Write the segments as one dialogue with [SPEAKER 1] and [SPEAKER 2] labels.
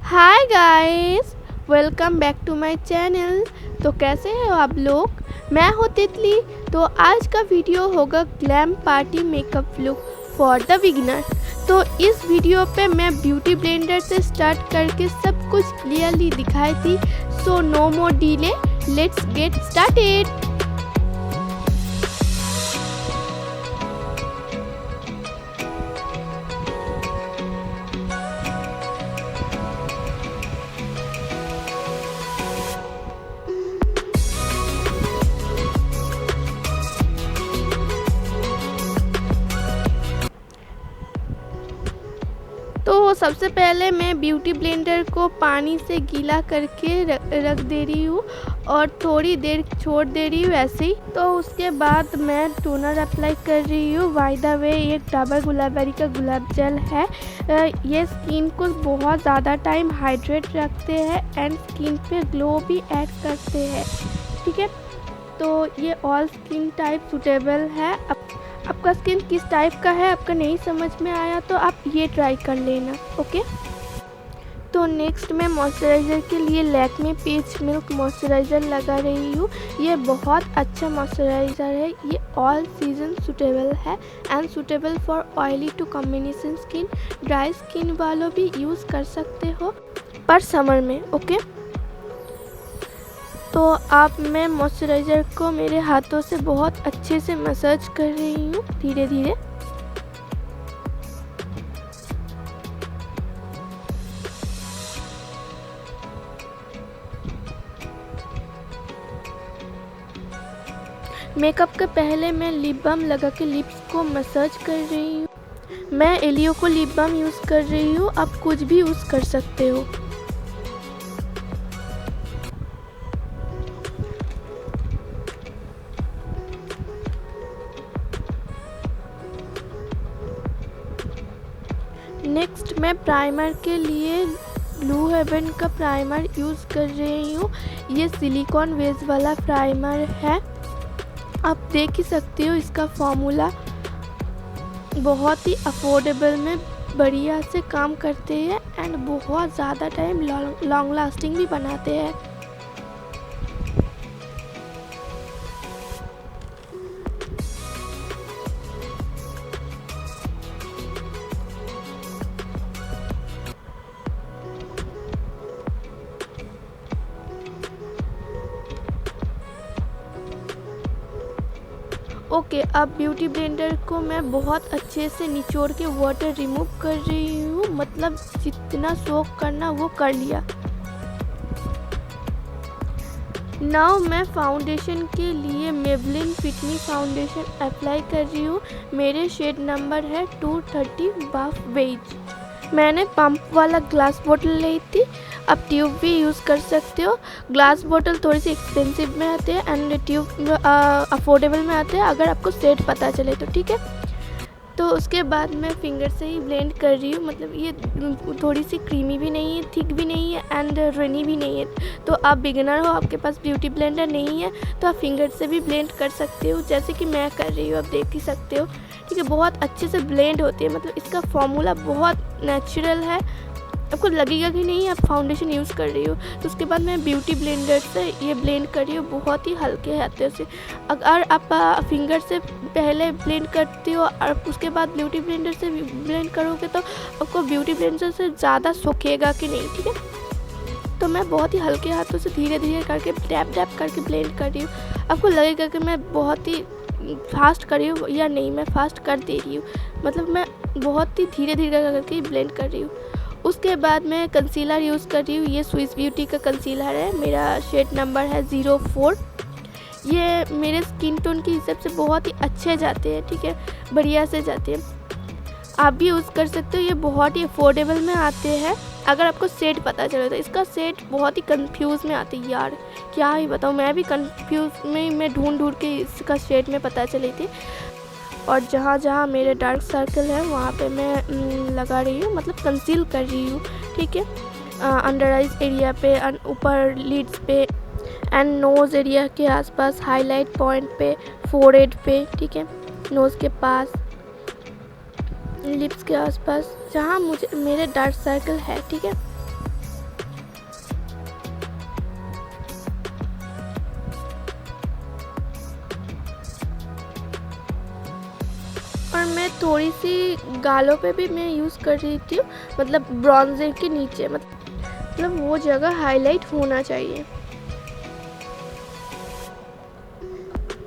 [SPEAKER 1] Hi guys, welcome back to my channel. तो कैसे हो आप लोग? मैं हूँ तितली। तो आज का वीडियो होगा glam party makeup look for the beginner. तो इस वीडियो पे मैं ब्यूटी ब्लेंडर से स्टार्ट करके सब कुछ क्लियरली दिखाई थी। So no more delay, let's get started. तो सबसे पहले मैं ब्यूटी ब्लेंडर को पानी से गीला करके रख दे रही हूँ और थोड़ी देर छोड़ दे रही हूँ ऐसे ही। तो उसके बाद मैं टोनर अप्लाई कर रही हूँ। बाय द वे ये डाबर गुलाबरी का गुलाब जल है। ये स्किन को बहुत ज़्यादा टाइम हाइड्रेट रखते हैं एंड स्किन पे ग्लो भी ऐड करते हैं। ठीक है, तो ये ऑल स्किन टाइप सूटेबल है। आपका स्किन किस टाइप का है आपका नहीं समझ में आया तो आप ये ट्राई कर लेना। ओके, तो नेक्स्ट मैं मॉइस्चराइज़र के लिए लैक्मे पीच मिल्क मॉइस्चराइज़र लगा रही हूँ। ये बहुत अच्छा मॉइस्चराइज़र है। ये ऑल सीजन सूटेबल है and suitable for oily to combination skin. Dry skin वालों भी यूज़ कर सकते हो पर समर में। ओके, तो अब मैं मॉइस्चराइज़र को मेरे हाथों से बहुत अच्छे से मसाज कर रही हूँ धीरे धीरे। मेकअप के पहले मैं लिप बाम लगा के लिप्स को मसाज कर रही हूँ। मैं एलियो को लिप बाम यूज़ कर रही हूँ, आप कुछ भी यूज़ कर सकते हो। नेक्स्ट मैं प्राइमर के लिए ब्लू हेवन का प्राइमर यूज़ कर रही हूँ। ये सिलिकॉन बेस वाला प्राइमर है। आप देख ही सकते हो इसका फॉर्मूला बहुत ही अफोर्डेबल में बढ़िया से काम करते हैं एंड बहुत ज़्यादा टाइम लॉन्ग लास्टिंग भी बनाते हैं। ओके, अब ब्यूटी ब्लेंडर को मैं बहुत अच्छे से निचोड़ के वाटर रिमूव कर रही हूँ। मतलब जितना सोक करना वो कर लिया। नाउ मैं फाउंडेशन के लिए मेबलिन फिट मी फाउंडेशन अप्लाई कर रही हूँ। मेरे शेड नंबर है 230 बाफ बेज। मैंने पंप वाला ग्लास बोतल ली थी, आप ट्यूब भी यूज़ कर सकते हो। ग्लास बोतल थोड़ी सी एक्सपेंसिव में आते हैं एंड ट्यूब अफोर्डेबल में आते हैं अगर आपको सेट पता चले तो। ठीक है, तो उसके बाद मैं फिंगर से ही ब्लेंड कर रही हूँ। मतलब ये थोड़ी सी क्रीमी भी नहीं है, थिक भी नहीं है एंड रनी भी नहीं है। तो आप बिगिनर हो, आपके पास ब्यूटी ब्लेंडर नहीं है तो आप फिंगर से भी ब्लेंड कर सकते हो जैसे कि मैं कर रही हूँ, आप देख ही सकते हो। ठीक है, बहुत अच्छे से ब्लेंड होती है। मतलब इसका फॉर्मूला बहुत नेचुरल है, आपको लगेगा कि नहीं आप फाउंडेशन यूज़ कर रही हो। तो उसके बाद मैं ब्यूटी ब्लेंडर से ये ब्लेंड कर रही हूँ बहुत ही हल्के हाथों से। अगर आप फिंगर से पहले ब्लेंड करती हो और उसके बाद ब्यूटी ब्लेंडर से ब्लेंड करोगे तो आपको ब्यूटी ब्लेंडर से ज़्यादा सोखेगा कि नहीं। ठीक है, तो मैं बहुत ही हल्के हाथों से धीरे धीरे करके डैप डैप करके ब्लेंड कर रही हूँ। आपको लगेगा कि मैं बहुत ही फास्ट कर रही हूँ या नहीं, मैं फास्ट कर दे रही हूँ। मतलब मैं बहुत ही धीरे धीरे करके ब्लेंड कर रही हूँ। उसके बाद मैं कंसीलर यूज़ कर रही हूँ। ये स्विस ब्यूटी का कंसीलर है, मेरा शेड नंबर है 04। ये मेरे स्किन टोन के हिसाब से बहुत ही अच्छे जाते हैं। ठीक है, बढ़िया से जाते हैं, आप भी यूज़ कर सकते हो। ये बहुत ही अफोर्डेबल में आते हैं अगर आपको सेट पता चले तो। इसका सेट बहुत ही कंफ्यूज में आते हैं यार, क्या ही बताऊँ, मैं भी कंफ्यूज में मैं ढूंढ के इसका शेड में पता चली थी। और जहाँ जहाँ मेरे डार्क सर्कल है वहाँ पे मैं लगा रही हूँ, मतलब कंसील कर रही हूँ। ठीक है, अंडर आइज एरिया पे, ऊपर लिड्स पे एंड नोज़ एरिया के आसपास, हाईलाइट पॉइंट पे, फोरहेड पे। ठीक है, नोज़ के पास लिप्स के आसपास जहाँ मुझे मेरे डार्क सर्कल है, ठीक है। और मैं थोड़ी सी गालों पे भी मैं यूज़ कर रही थी, मतलब ब्रॉन्जर के नीचे, मतलब वो जगह हाईलाइट होना चाहिए।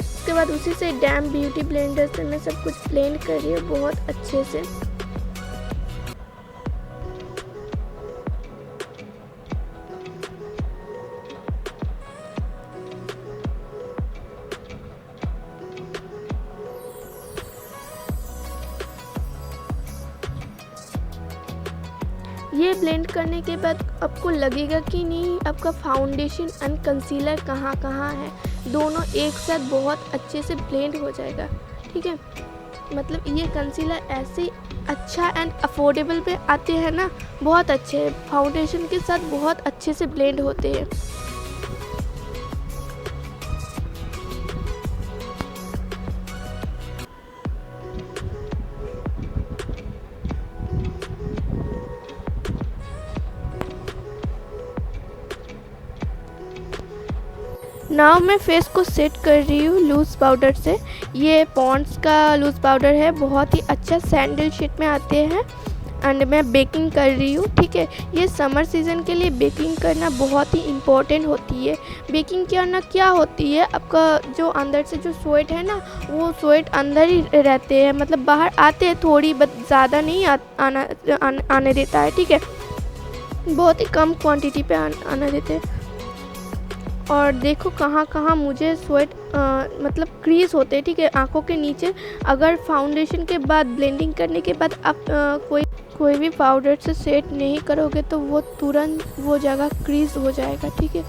[SPEAKER 1] उसके बाद उसी से डैम ब्यूटी ब्लेंडर से मैं सब कुछ ब्लेंड कर रही हूँ बहुत अच्छे से। ये ब्लेंड करने के बाद आपको लगेगा कि नहीं आपका फाउंडेशन एंड कंसीलर कहाँ कहाँ है, दोनों एक साथ बहुत अच्छे से ब्लेंड हो जाएगा, ठीक है। मतलब ये कंसीलर ऐसे अच्छा एंड अफोर्डेबल पे आते हैं ना, बहुत अच्छे हैं, फाउंडेशन के साथ बहुत अच्छे से ब्लेंड होते हैं। नाउ मैं फेस को सेट कर रही हूँ लूज़ पाउडर से। ये पॉन्ड्स का लूज़ पाउडर है, बहुत ही अच्छा सैंडल शेड में आते हैं। एंड मैं बेकिंग कर रही हूँ, ठीक है। ये समर सीज़न के लिए बेकिंग करना बहुत ही इम्पोर्टेंट होती है। बेकिंग करना क्या होती है, आपका जो अंदर से जो स्वेट है ना, वो स्वेट अंदर ही रहते हैं, मतलब बाहर आते हैं थोड़ी, बट ज़्यादा नहीं आने देता है, ठीक है। बहुत ही कम क्वांटिटी पे आना देते हैं। और देखो कहाँ कहाँ मुझे स्वेट मतलब क्रीज होते हैं, ठीक है, आँखों के नीचे। अगर फाउंडेशन के बाद ब्लेंडिंग करने के बाद आप कोई भी पाउडर से सेट नहीं करोगे तो वो तुरंत वो जगह क्रीज हो जाएगा, ठीक है,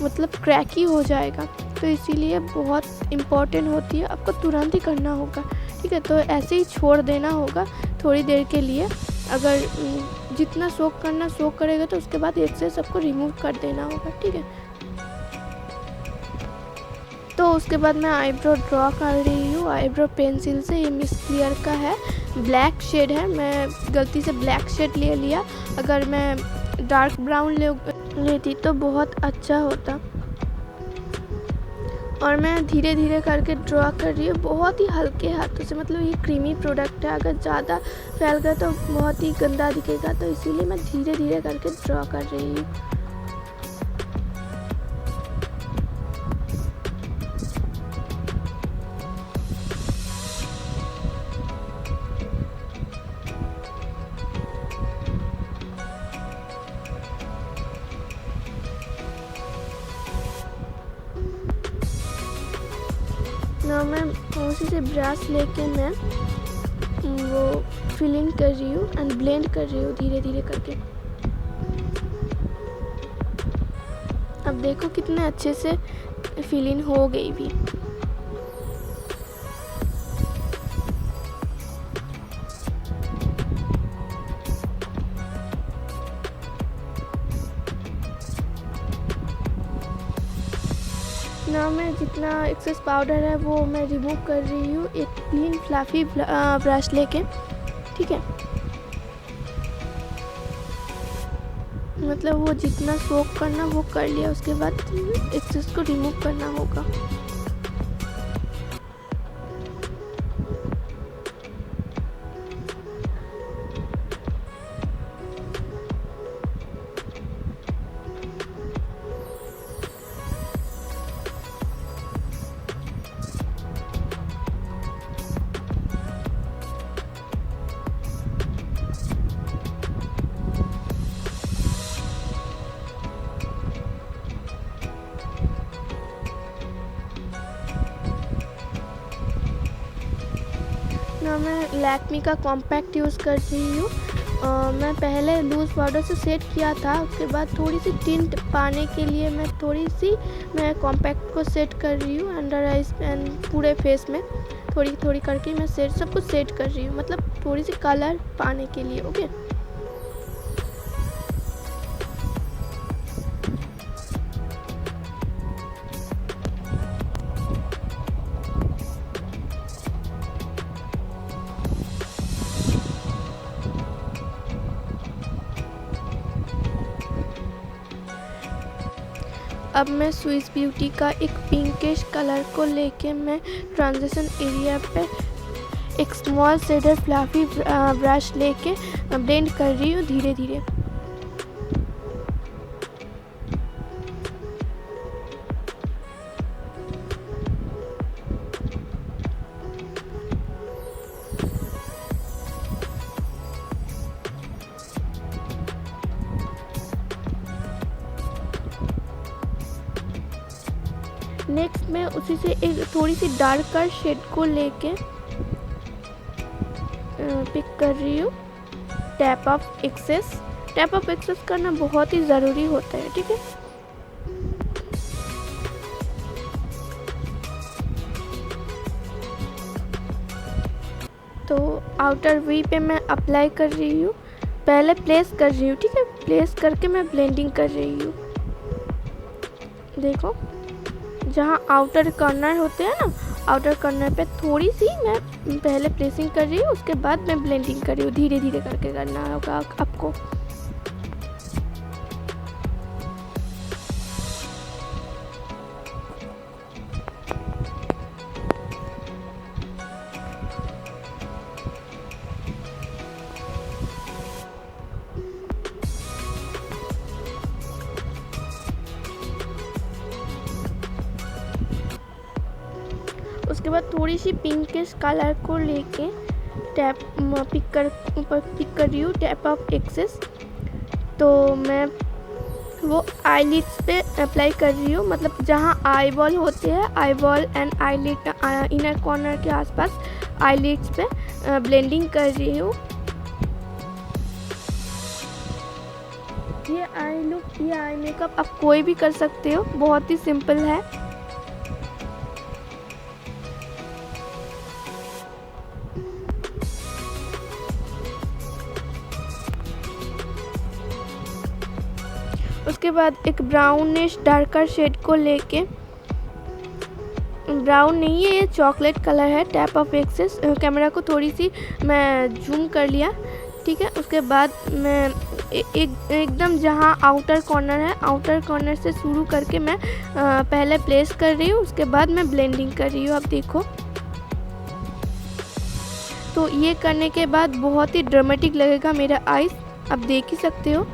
[SPEAKER 1] मतलब क्रैकी हो जाएगा। तो इसीलिए बहुत इम्पॉर्टेंट होती है, आपको तुरंत ही करना होगा, ठीक है। तो ऐसे ही छोड़ देना होगा थोड़ी देर के लिए। अगर जितना सोक करना सोक करेगा तो उसके बाद एक से सबको रिमूव कर देना होगा, ठीक है। तो उसके बाद मैं आईब्रो ड्रॉ कर रही हूँ आईब्रो पेंसिल से। ये मिस क्लियर का है, ब्लैक शेड है, मैं गलती से ब्लैक शेड ले लिया। अगर मैं डार्क ब्राउन लेती तो बहुत अच्छा होता। और मैं धीरे धीरे करके ड्रॉ कर रही हूँ बहुत ही हल्के हाथों से, मतलब ये क्रीमी प्रोडक्ट है, अगर ज़्यादा फैल गया तो बहुत ही गंदा दिखेगा, तो इसीलिए मैं धीरे धीरे करके ड्रॉ कर रही हूँ। ना मैं उसी से ब्रश लेके मैं वो फिलिंग कर रही हूँ एंड ब्लेंड कर रही हूँ धीरे धीरे करके। अब देखो कितने अच्छे से फिलिंग हो गई भी। ना मैं जितना एक्सेस पाउडर है वो मैं रिमूव कर रही हूँ एक क्लीन फ्लफी ब्रश लेके, ठीक है। मतलब वो जितना सोक करना वो कर लिया, उसके बाद एक्सेस को रिमूव करना होगा। ना मैं लैक्मी का कॉम्पैक्ट यूज़ कर रही हूँ। मैं पहले लूज़ पाउडर से सेट किया था, उसके बाद थोड़ी सी टिंट पाने के लिए मैं कॉम्पैक्ट को सेट कर रही हूँ अंडर आइज एंड पूरे फेस में थोड़ी थोड़ी करके मैं सब कुछ सेट कर रही हूँ, मतलब थोड़ी सी कलर पाने के लिए, ओके। अब मैं स्विस ब्यूटी का एक पिंकिश कलर को लेके मैं ट्रांजिशन एरिया पे एक स्मॉल शेडर फ्लफी ब्रश लेके ब्लेंड कर रही हूँ धीरे धीरे। नेक्स्ट मैं उसी से एक थोड़ी सी डार्कर शेड को लेके पिक कर रही हूँ tap of access. Tap of access करना बहुत ही ज़रूरी होता है, ठीक है। तो आउटर वी पे मैं अप्लाई कर रही हूँ, पहले प्लेस कर रही हूँ, ठीक है। प्लेस करके मैं ब्लेंडिंग कर रही हूँ। देखो जहाँ आउटर कॉर्नर होते हैं ना, आउटर कॉर्नर पे थोड़ी सी मैं पहले प्लेसिंग कर रही हूँ, उसके बाद मैं ब्लेंडिंग कर रही हूँ। धीरे धीरे करके करना होगा आपको। उसके बाद थोड़ी सी पिंकिश कलर को लेके टैप पिक कर रही हूँ टैप ऑफ एक्सेस। तो मैं वो आईलिड्स पे अप्लाई कर रही हूँ, मतलब जहाँ आई बॉल होते हैं, eye ball and eyelid inner corner के आसपास आईलिड्स पे ब्लेंडिंग कर रही हूँ। ये आई लुक, ये आई मेकअप आप कोई भी कर सकते हो, बहुत ही सिंपल है। उसके बाद एक ब्राउनिश डार्कर शेड को लेके, ब्राउन नहीं है ये चॉकलेट कलर है, टैप ऑफ एक्सेस। कैमरा को थोड़ी सी मैं जूम कर लिया, ठीक है। उसके बाद मैं एकदम जहाँ आउटर कॉर्नर है, आउटर कॉर्नर से शुरू करके मैं पहले प्लेस कर रही हूँ, उसके बाद मैं ब्लेंडिंग कर रही हूँ। आप देखो तो ये करने के बाद बहुत ही ड्रामेटिक लगेगा मेरा आईज, आप देख ही सकते हो।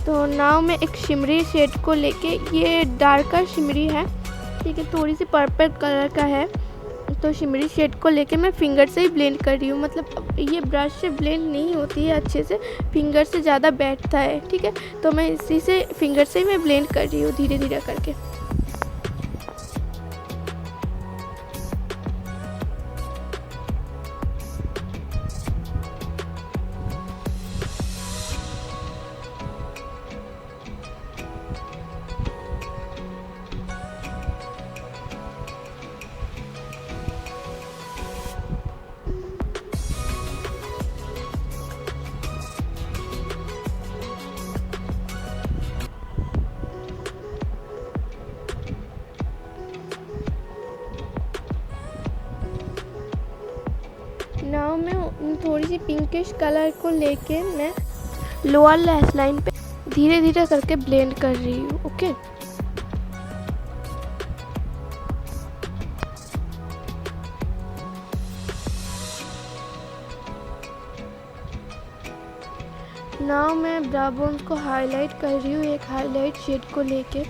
[SPEAKER 1] तो नाउ मैं एक शिमरी शेड को लेके, ये डार्कर शिमरी है, ठीक है, थोड़ी सी पर्पल कलर का है। तो शिमरी शेड को लेके मैं फिंगर से ही ब्लेंड कर रही हूँ, मतलब ये ब्रश से ब्लेंड नहीं होती है अच्छे से, फिंगर से ज़्यादा बैठता है, ठीक है। तो मैं इसी से फिंगर से ही मैं ब्लेंड कर रही हूँ धीरे धीरे करके। नाउ मैं थोड़ी सी पिंकिश कलर को लेके मैं लोअर लैश लाइन पे धीरे धीरे करके ब्लेंड कर रही हूँ, ओके। नाउ मैं ब्रा बोन्स को हाईलाइट कर रही हूँ एक हाईलाइट शेड को लेके।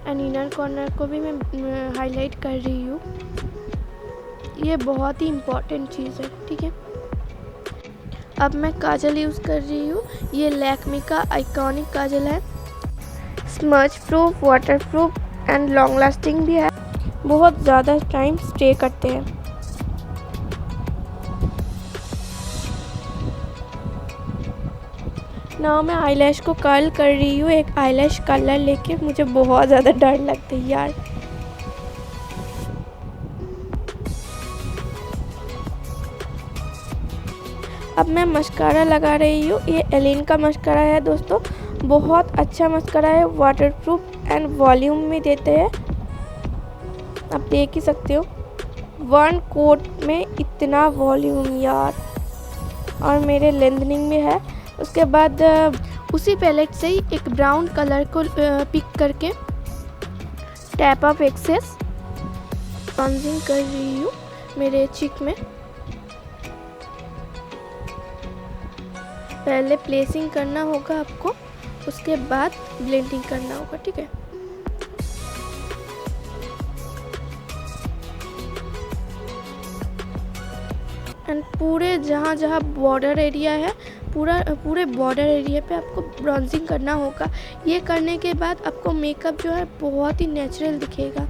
[SPEAKER 1] एंड इनर कॉर्नर को भी मैं हाईलाइट कर रही हूँ। ये बहुत ही इम्पॉर्टेंट चीज़ है, ठीक है। अब मैं काजल यूज़ कर रही हूँ, ये लैक्मे का आइकॉनिक काजल है, smudge proof, water proof and long lasting भी है, बहुत ज़्यादा टाइम स्टे करते हैं। नाउ मैं आईलैश को कर्ल कर रही हूँ एक आईलैश कलर लेके, मुझे बहुत ज़्यादा डर लगता है यार। अब मैं मस्कारा लगा रही हूँ, ये एलिन का मस्कारा है दोस्तों, बहुत अच्छा मस्करा है, वाटरप्रूफ एंड वॉल्यूम में देते हैं, आप देख ही सकते हो। 1 कोट में इतना वॉल्यूम यार, और मेरे लेंथनिंग में है। उसके बाद उसी पैलेट से ही एक ब्राउन कलर को पिक करके टैप ऑफ एक्सेस ब्रॉन्जिंग कर रही हूँ मेरे चिक में। पहले प्लेसिंग करना होगा आपको, उसके बाद ब्लेंडिंग करना होगा, ठीक है। एंड पूरे जहाँ जहाँ बॉर्डर एरिया है, पूरे बॉर्डर एरिया पे आपको ब्रॉन्जिंग करना होगा। ये करने के बाद आपको मेकअप जो है बहुत ही नेचुरल दिखेगा।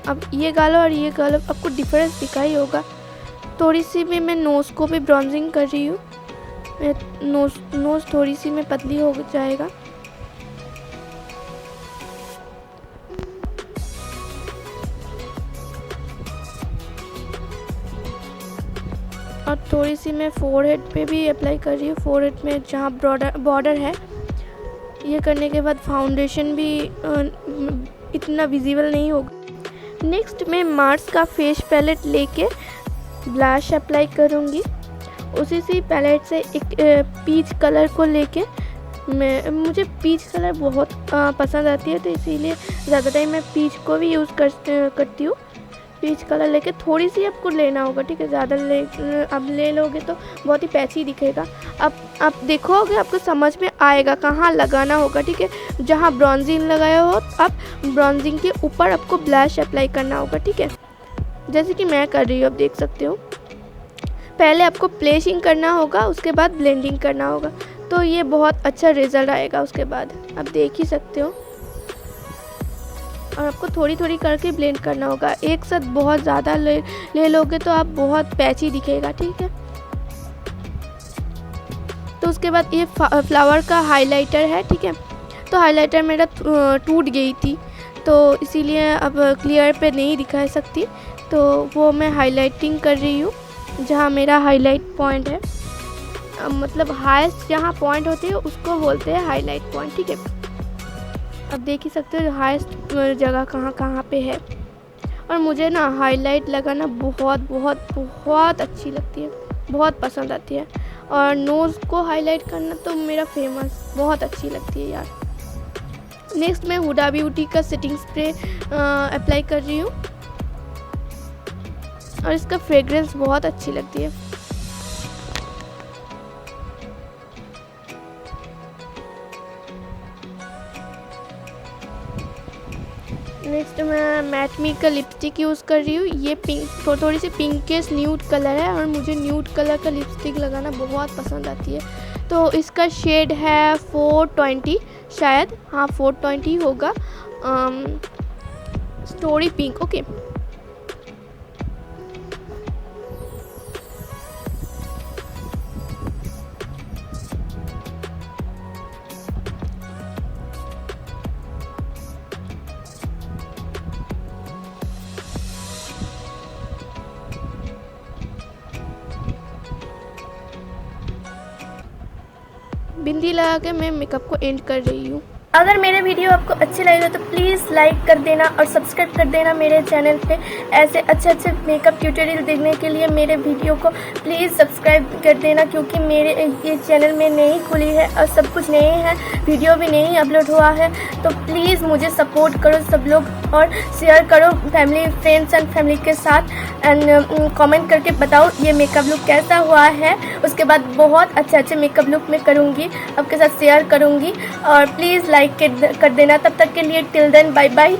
[SPEAKER 1] अब ये गालो और ये गालो आपको डिफरेंस दिखाई होगा। थोड़ी सी भी मैं नोज़ को भी ब्रॉन्जिंग कर रही हूँ। नोज़ थोड़ी सी में पतली हो जाएगा। और थोड़ी सी मैं फोरहेड पे भी अप्लाई कर रही हूँ। फोरहेड में जहाँ बॉर्डर है, ये करने के बाद फाउंडेशन भी इतना विजिबल नहीं होगा। नेक्स्ट मैं मार्स का फेस पैलेट लेके ब्लश अप्लाई करूँगी। उसी सी पैलेट से एक पीच कलर को लेके मुझे पीच कलर बहुत पसंद आती है, तो इसीलिए ज़्यादा टाइम मैं पीच को भी यूज़ करती हूँ। पीच कलर लेके थोड़ी सी आपको लेना होगा, ठीक है। ज़्यादा अब ले लोगे तो बहुत ही पैची दिखेगा। अब आप देखोगे, आपको समझ में आएगा कहाँ लगाना होगा, ठीक है। जहाँ ब्रॉन्जिंग लगाया हो, अब ब्रॉन्जिंग के ऊपर आपको ब्लश अप्लाई करना होगा, ठीक है। जैसे कि मैं कर रही हूँ, आप देख सकते हो। पहले आपको प्लेसिंग करना होगा, उसके बाद ब्लेंडिंग करना होगा, तो ये बहुत अच्छा रिजल्ट आएगा। उसके बाद आप देख ही सकते हो। और आपको थोड़ी थोड़ी करके ब्लेंड करना होगा। एक साथ बहुत ज़्यादा ले लोगे तो आप बहुत पैची दिखेगा, ठीक है। तो उसके बाद ये फ्लावर का हाइलाइटर है, ठीक है। तो हाइलाइटर मेरा टूट गई थी, तो इसीलिए अब क्लियर पे नहीं दिखा सकती, तो वो मैं हाइलाइटिंग कर रही हूँ जहाँ मेरा हाईलाइट पॉइंट है। मतलब हाईएस्ट जहाँ पॉइंट होती है उसको बोलते हैं हाईलाइट पॉइंट, ठीक है। अब देख ही सकते हो हाईएस्ट जगह कहाँ पे है। और मुझे ना हाईलाइट लगाना बहुत अच्छी लगती है, बहुत पसंद आती है। और नोज़ को हाईलाइट करना तो मेरा फेमस, बहुत अच्छी लगती है यार। नेक्स्ट मैं हुडा ब्यूटी का सेटिंग स्प्रे अप्लाई कर रही हूँ, और इसका फ्रेग्रेंस बहुत अच्छी लगती है। नेक्स्ट मैं मैट मी का लिपस्टिक यूज़ कर रही हूँ। ये पिंक, थोड़ी सी पिंकिश न्यूड कलर है, और मुझे न्यूड कलर का लिपस्टिक लगाना बहुत पसंद आती है। तो इसका शेड है 420 शायद, हाँ 420 होगा, स्टोरी पिंक, ओके। बिंदी लगा के मैं मेकअप को एंड कर रही हूँ। अगर मेरे वीडियो आपको अच्छे लगे तो प्लीज़ लाइक कर देना और सब्सक्राइब कर देना मेरे चैनल पे। ऐसे अच्छे अपनेकअप ट्यूटोरियल देखने के लिए मेरे वीडियो को प्लीज़ सब्सक्राइब कर देना, क्योंकि मेरे ये चैनल में नई खुली है और सब कुछ नए है, वीडियो भी नहीं अपलोड हुआ है। तो प्लीज़ मुझे सपोर्ट करो सब लोग, और शेयर करो फैमिली, फ्रेंड्स एंड फैमिली के साथ। एंड कमेंट करके बताओ ये मेकअप लुक कैसा हुआ है। उसके बाद बहुत अच्छे मेकअप लुक मैं करूँगी, आपके साथ शेयर करूँगी। और प्लीज़ लाइक कर देना। तब तक के लिए टिल देन बाय बाय।